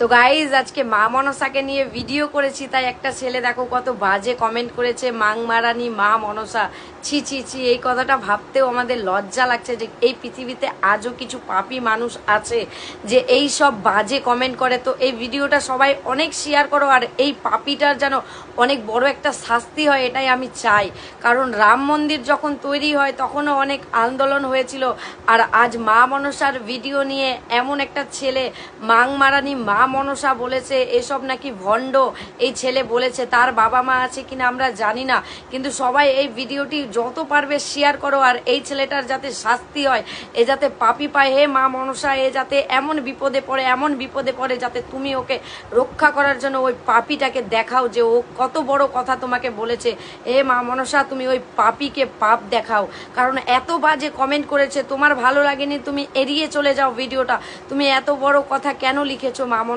তো গাইজ আজকে মা মনসাকে নিয়ে ভিডিও করেছি, তাই একটা ছেলে দেখো কত বাজে কমেন্ট করেছে, মাং মারানি মা মনসা। ছি ছি ছি, এই কথাটা ভাবতেও আমাদের লজ্জা লাগছে যে এই পৃথিবীতে আজও কিছু পাপী মানুষ আছে যে এই সব বাজে কমেন্ট করে। তো এই ভিডিওটা সবাই অনেক শেয়ার করো, আর এই পাপীটার যেন অনেক বড় একটা শাস্তি হয়, এটাই আমি চাই। কারণ রাম মন্দির যখন তৈরি হয় তখনও অনেক আন্দোলন হয়েছিল, আর আজ মা মনসার ভিডিও নিয়ে এমন একটা ছেলে মাং মারানি মা মনসা বলেছে, এসব নাকি ভণ্ড। এই ছেলে বলেছে, তার বাবা মা আছে কিনা আমরা জানি না, কিন্তু সবাই এই ভিডিওটি যত পারবে শেয়ার করো, আর এই ছেলেটার যাতে শাস্তি হয়, এ যাতে পাপি পায়। হে মা মনসা, এ যাতে এমন বিপদে পড়ে যাতে তুমি ওকে রক্ষা করার জন্য ওই পাপিটাকে দেখাও যে ও কত বড় কথা তোমাকে বলেছে। হে মা মনসা, তুমি ওই পাপিকে পাপ দেখাও। কারণ এত বাজে কমেন্ট করেছে, তোমার ভালো লাগেনি, তুমি এড়িয়ে চলে যাও ভিডিওটা। তুমি এত বড় কথা কেন লিখেছো মা মনসা?